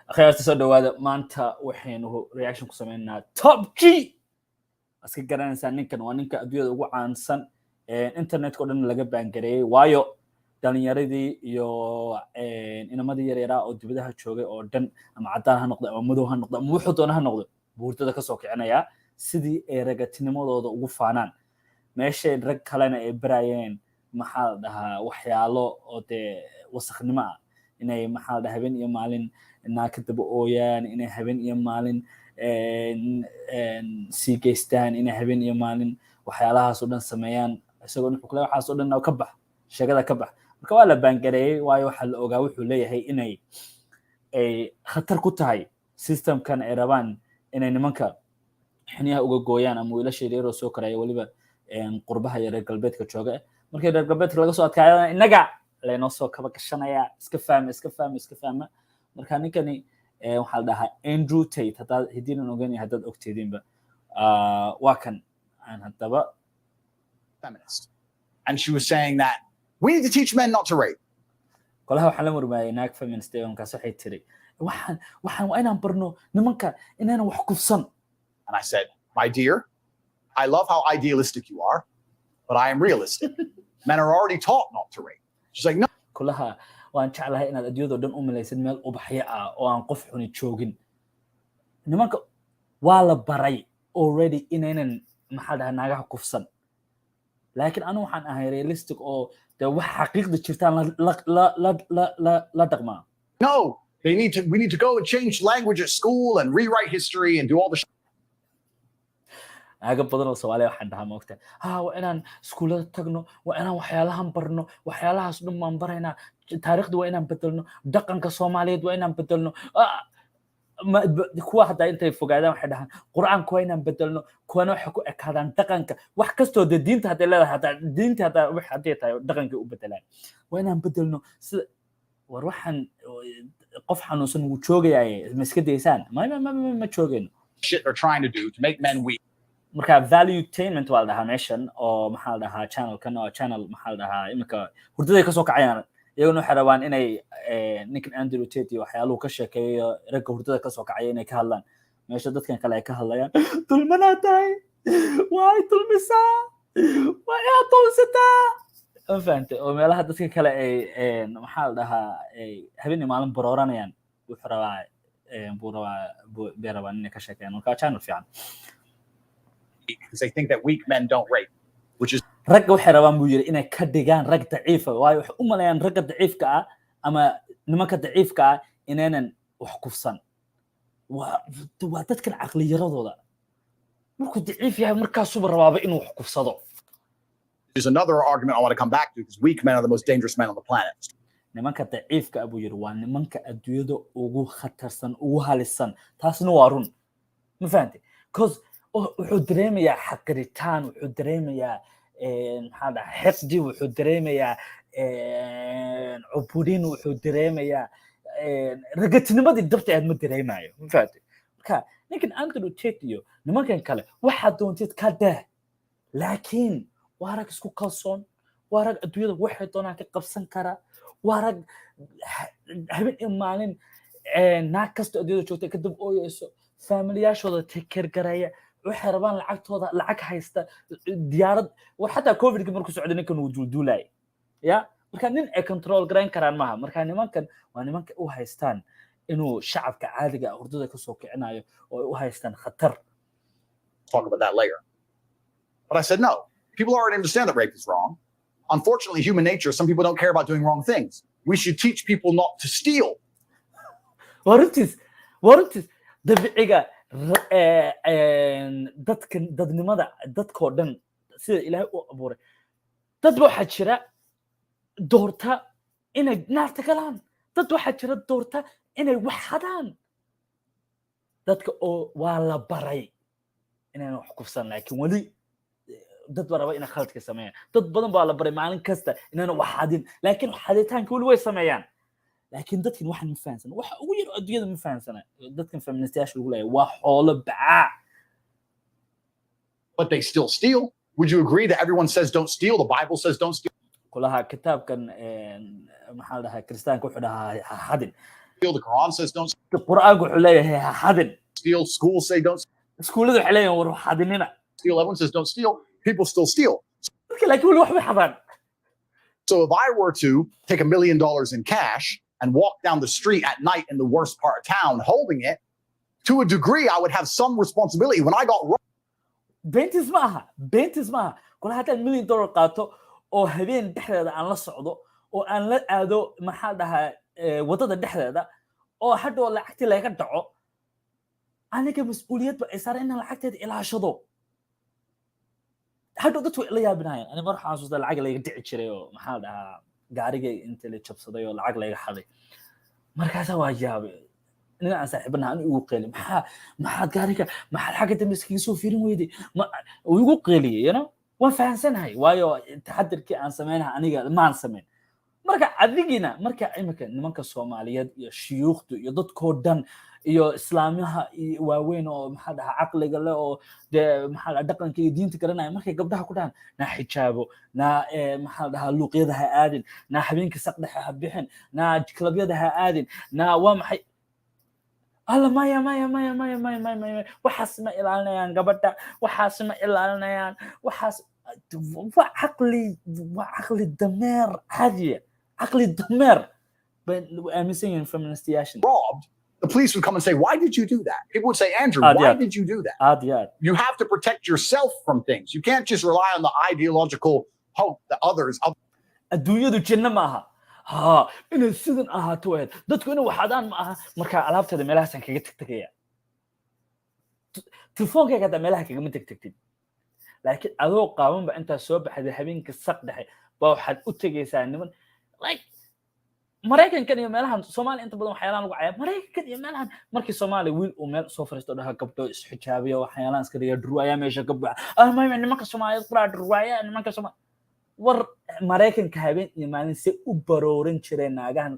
akhyaarta soo dhawaada maanta waxaynu reaction ku sameynaa top G aska garanaysaa ninkan waa ninka adduunyada ugu caansan internetka oo dhan laga baangareeyay waayo dhalinyaradii iyo inamadii yaryara oo dibadaha joogay oo dhan ama cadaan ha noqdo ama madow ha noqdo ama wuxuu doona ha noqdo buurtada ka soo kicinaya sidii ay ragatinimadooda ugu faanaan meeshay rag kalena ay barayeen maxaa la dhahaa waxyaalo oo dee wasakhnimo ah inay maxaa la dhahaa habeen iyo maalin inaa ka daba ooyaan inay habeen iyo maalin sii geystaan inay habeen iyo maalin waxyaalahaas oo dhan sameeyaan isagoo wuxuu kale waxaas oo dhan ka bax sheegada ka bax marka waa la baangareeyay waayo waxaa la ogaa wuxuu leeyahay inay ay khatar ku tahay systemkan ay rabaan inay nimanka xiniyaha uga gooyaan ama wiilasha yaryar oo soo koraya weliba qurbaha iyo reer galbeedka jooga markii reer galbeedka laga soo adkaayana innaga laynoo soo kaba gashanaya iska fahma marka ninkani waxaa la dhahaa Andrew Tate haddaad hidiinan ogeyn haddaad ogteedinba waa kan aan haddaba feminist and she was saying that we need to teach men not to rape. kolaha waxaa la murmaayay naag feminist markaas waxay tiri waxaan waa inaan barno nimanka inaynan wax kufsan. And I said, my dear, I love how idealistic you are, but I am realistic. Men are already taught not to rape. She's like, no. kolaha waan jeclahay inaad adduunyada dhan u malaysid meel ubaxyo ah oo aan qof xuni joogin nimanka waa la baray already inaynan maxaa dhahaa naagaha kufsan laakiin anu waxaan ahay realistic oo de wax xaqiiqda jirtaan la dhaqmaa. No, we need to go and change language at school and rewrite history and do all the aga badan oo Soomaaliya waxaan dhahaa moogta waa inaan iskuulada tagno waa inaan waxyaalahan barno waxyaalahaas dhan maan baraynaa taariikhda waa inaan bedelno dhaqanka Soomaaliyeed waa inaan bedelno kuwa hadda intay fogaadaan waxay dhahaan quraanka waa inaan bedelno kuwana waxa ku ekaadaan dhaqanka wax kastoo de diinta hadday leedahay hadda diinta hadda wax hadday tahay dhaqanka u bedelaan waa inaan bedelno sida war waxaan qof xanuunsan uu joogayay ma iska deysaan ma joogeen shit they're trying to do to make men weak. marka valuetainment waa la dhahaa meeshan oo maxaa la dhahaa channelkan oo channel maxaa la dhahaa imika hurdaday ka soo kacayaan iyaguna waxay rabaan inay ninkan Andrew Tate iyo waxyaaluhu ka sheekeeyo ragga hurdada ka soo kacaya inay ka hadlaan meesha dadkan kale ay ka hadlayaan dulmanaa tahay waay dulmisaa waa yaa dulsataa fahantay oo meelaha dadka kale ay maxaa la dhahaa ay habeen maalin barooranayaan wuxuu rabaa buu rabaa inay ka sheekeeyaan marka channel fiican because they think that weak men don't rape, which is ragga waxay rabaan buu yiri inay ka dhigaan rag daciif ah waayo waxay u maleeyaan ragga daciifka ah ama nimanka daciifka ah inaynan wax kufsan waa dadkan aqli yaradooda markuu daciif yahay markaasuu rabaaba inuu wax kufsado. There's another argument I want to come back to because weak men are the most dangerous men on the planet. nimanka daciifka ah buu yiri waa nimanka adduunyada ugu khatarsan ugu halisan taasna waa run ma fahantay cause wuxuu dareemayaa xaqiritaan wuxuu dareemayaa maxaa dhahaa xaqdi wuxuu dareemayaa cuburin wuxuu dareemayaa ragatinimadii dabta aad ma dareemayo ma fahamtay marka ninkan Andrew Tate iyo nimankan kale waxaa doontid ka dah laakiin waa rag isku kalsoon waa rag adduunyada waxay doonaan ka qabsan kara waa rag habeen iyo maalin naag kasta adduunyada joogta ka dab ooyeyso familiyaashooda take care garaya waxay rabaan lacagtooda lacag haysta diyaarad war xataa covid-ka markuu socday ninkan uu duulduulay ya marka nin ay control garan karaan maaha marka nimankan waa nimanka u haystaan inuu shacabka caadiga ah hurdada ka soo kicinayo oo ay u haystaan khatar. Talk about that later. But I said no. People already understand that rape is wrong. Unfortunately, human nature, some people don't care about doing wrong things. We should teach people not to steal. Warintis dabiiciga dadkan dadnimada dadkoo dhan sida ilaahay u abuuray dad waxaa jira doorta inay naarta galaan dad waxaa jira doorta inay wax hadaan dadka oo waa la baray inayna wax kufsan laakiin weli dad baa raba inay khaladka sameeyaan dad badan baa la baray maalin kasta inayna wax hadin laakiin xaditaanka weli way sameeyaan laakiin dadkan waxaan ma fahansana waxa ugu yar adduunyada ma fahansana dadkan feministyaasha lagu leeyahay waa xoolo bacaa but they still steal. Would you agree that everyone says don't steal? The Bible says don't steal. kulaha kitaabkan maxaa la dhahaa kristaanka wuxuu dhahaa hadin steal. The Quran says don't qur-aanku wuxuu leeyahay ha xadin steal. Schools say don't iskuulladu waxay leeyihin war xadinina steal. Everyone says don't steal. People still steal. dadka laakiin weli waxbay xadaan So if I were to take $1 million in cash and walk down the street at night in the worst part of town holding it, to a degree, I would have some responsibility. When I got robbed, beentis ma aha kula haddaan $1 million qaato oo habeen dhexdeeda aan la socdo oo aan la aado maxaa dhahaa wadada dhexdeeda oo hadhow lacagtii laga dhaco aniga mas-uuliyad ba ay saaran inaan lacagteeda ilaashado hadhow dadku way la yaabinayaan ani mar waxaan xasuustaa lacag laga dhici jiray oo maxaa dhahaa gaarigay inta la jabsaday oo lacag laga xaday markaasaa waa yaabay nin aan saaxiibanaha an igu qeeli maxaad gaariga maxaad xagga dambe iskaga soo fiirin weyday uu igu qeeliyey waan fahansanahay waayo taxadirkii aan samaynaha aniga maan samayn marka adigina marka imika nimanka Soomaaliyeed iyo shuyuukhdu iyo dadkoo dhan iyo islaamaha waaweyn oo maxaa dhahaa caqliga leh oo maxaa dhaqanka iyo diinta garanaya markay gabdhaha ku dhahan na xijaabo na maxaa dhahaa luuqyada ha aadin na habeenka saqdhexa ha bixin na klabyada ha aadin na waa maxay alla maya waxaas ma ilaalinayaan gabadha waxaas ma ilaalinayaan waxaas waa caqli dameer caadiya caqli dameer bay aaminsan yihiin feministyaashan robbed, the police would come and say, "Why did you do that?" People would say, "Andrew, why did you do that?" You have to protect yourself from things. You can't just rely on the ideological hope that others. adduunyadu jinna ma aha ha inay sidan ahaato weed dadku inay waxadaan ma aha marka alaabteeda meelahaas kaga tagtagaya telefonkayga hadda meelaha kagama tagtagtid laakiin adoo qaabanba intaa soo baxday habeenka saq dhexe baa waxaad u tegaysaa niman like maraykankan iyo meelahan Soomaali inta badan waxyaalahan lagu caayaa maraykankan iyo meelahan markii Soomaali wiil uu meel soo fariisto dhaha gabdho isxijaabiyo waxyaalahan iska dhiga durwaaya meesha gabdho nimanka Soomaaliyeed qura durwaaya nimanka Soomaali war maraykanka habeen iyo maalin si u baroorin jireen naagahan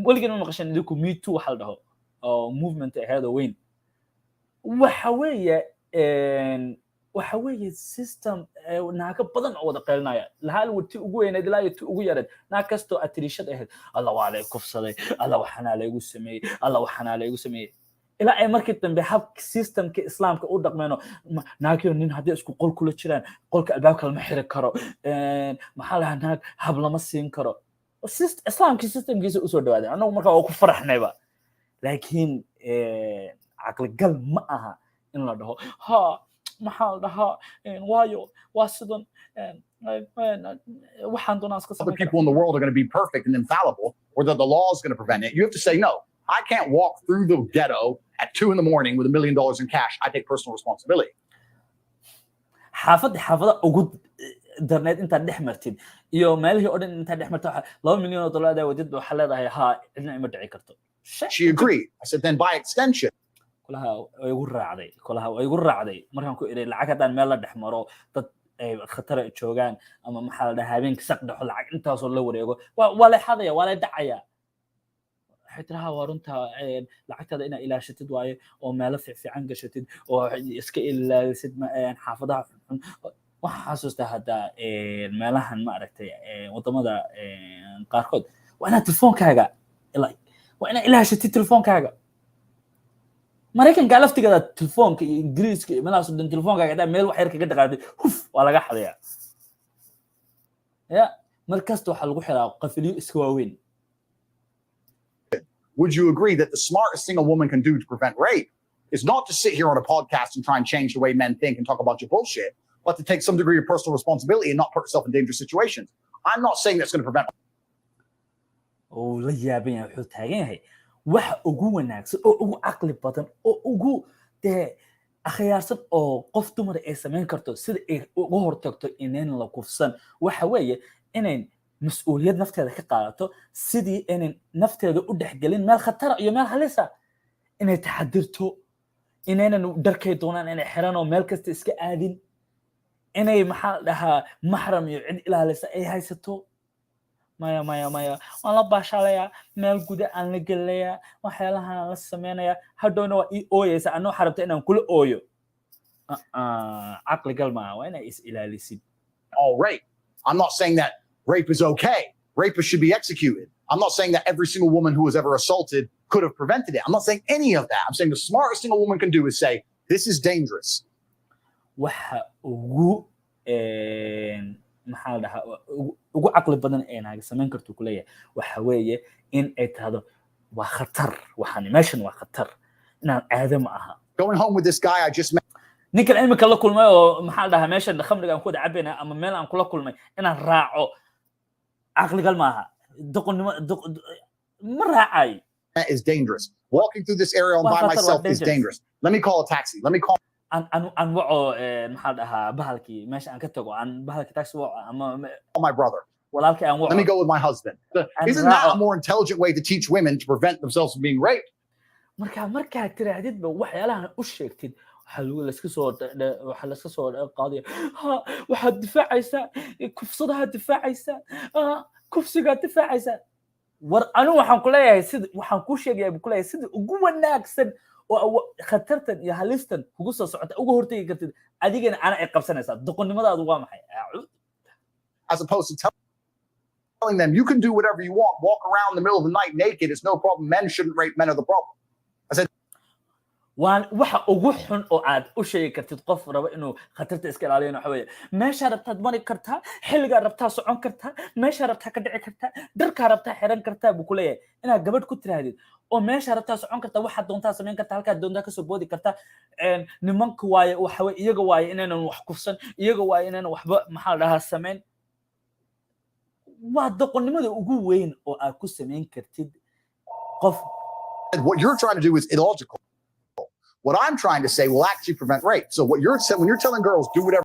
waligeena ma maqashan idinku me too waxa la dhaho oo movement ahead of weyn waxa weeye system naaga badan oo wada qeelinaya lahal wati ugu weyneed ilaa iyo ugu yareed naag kasto atriishad ahayd alla waa la kufsaday alla waxana la igu sameeyay ilaa ay markii dambe hab systemka islaamka u dhaqmeeno naagiyo nin haddii isku qol kula jiraan qolka albaabka lama xiri karo maxaa lahaa naag hab lama siin karo islaamkii systemkiisa usoo dhawaaday anagu markaa waa ku faraxnayba laakiin caqligal ma aha in la dhaho ha maxaa la dhahaa waayo waa sidan waxaan doonaa iska Other people in the world are going to be perfect and infallible, or that the law is going to prevent it. You have to say, no, I can't walk through the ghetto at 2 a.m. with $1 million in cash. I take personal responsibility. xaafada ugu darneed intaad dhex martid iyo meelihii oo dhan intaad dhex martid $2 milyan wadid waxaa leedahay ha cidna ima dhici karto She agreed. I said, then by extension, kulaha way igu raacday markaan ku iray lacag haddaan meel la dhex maro dad ay khatar joogaan ama maxaa la dhahaa habeenka saq dhaxo lacag intaasoo la wareego waa la xadaya waa la dhacaya waxay tiraha waa runta lacagtaada inaad ilaashatid waaye oo meelo fiican gashatid oo iska ilaalisid xaafadaha xun waxaan xasuustaa hadda meelahan ma aragtay wadamada qaarkood waa inaad telefoonkaaga waa inaad ilaashatid telefoonkaaga maraykanka laftigeeda telefoonka iyo ingiriiska iyo meelahaas oo dhan telefoonkaaga hadaa meel wax yar kaga dhaqaaqday huf waa laga xadayaa ya markasta waxaa lagu xiraa qafiliyo iska waaweyn would you agree that the smartest thing a woman can do to prevent rape is not to sit here on a podcast and try and change the way men think and talk about your bullshit, but to take some degree of personal responsibility and not put herself in dangerous situations? I'm not saying that's going to prevent. oo la yaaban yahay wuxuu taagan yahay wax ugu wanaagsan oo ugu caqli badan oo ugu akhyaarsan oo qof dumar ay samayn karto sida ay uga hortagto inaan la kufsan waxa weeye inay mas'uuliyad nafteeda ka qaadato sidii inay nafteeda u dhaxgelin meel khatar iyo meel halis ah inay taxadirto inaynan dharkay doonaan inay xiraan oo meel kasta iska aadin inay maxaa dhahaa mahram iyo cid ilaalisa ay haysato maya waan la baashalayaa meel guda aan la gelayaa waxyaalahan la samaynayaa hadhowna waa ii ooyaysa anoo xarabta inaan kula ooyo caqli gal maaha waa inay is ilaalisid All rape. I'm not saying that rape is okay. Rapists should be executed. I'm not saying that every single woman who was ever assaulted could have prevented it. I'm not saying any of that. I'm saying the smartest thing a woman can do is say, this is dangerous. waxa ugu maxaa la dhahaa ugu caqli badan ee naaga samayn karto ku leeyahay waxa weeye in ay tahdo waa khatar waxaan meeshan waa khatar inaan aadam aha Going home with this guy I just met. ninkan imika la kulmay oo maxaa la dhahaa meeshan khamriga aan ku wada cabayna ama meel aan kula kulmay inaan raaco caqligal maaha doqonnimo ma raacay Is dangerous. Walking through this area by myself is dangerous. Let me call a taxi. Let me call an waco maxaa la dhahaa bahalkii meesha aan ka tago aan bahalkii taxi waco ama my brother. walaalkii aan waco Let me go with my husband. Isn't that a more intelligent way to teach women to prevent themselves from being raped? markaa tirahdid ba waxyaalahan u sheegtid waxa laska soo qaadaya waxaad difaacaysaa kufsadaha difaacaysaa kufsigaad difaacaysaa war anigu waxaan ku leeyahay sida waxaan ku sheegayaa ku leeyahay sida ugu wanaagsan oo khatartan iyo halistan kugu soo socota ugu hortagi kartid adigana ana ay qabsanaysaa doqonnimadaadu waa maxay as opposed to telling them you can do whatever you want, walk around in the middle of the night naked, it's no problem. Men shouldn't rape, men are the problem. I said waan waxa ugu xun oo aad u sheegi kartid qof raba inuu khatarta iska ilaaliyo waxa weeye meesha rabtaad mari kartaa xilliga rabtaa socon kartaa meesha rabtaa ka dhici kartaa dharka rabtaa xiran kartaa buu ku leeyahay inaad gabadh ku tirahdid oo meesha rabtaa socon kartaa waxa doontaa sameyn kartaa halka doontaa ka soo boodi kartaa nimanka waaye waxa weeye iyaga waaye inaanan wax kufsan iyaga waaye inaanan waxba maxaa la dhahaa sameyn waa doqonnimada ugu weyn oo aad ku sameyn kartid qof what you're trying to do is illogical. What I'm trying to say will actually prevent rape. So what you're saying, when you're telling girls do whatever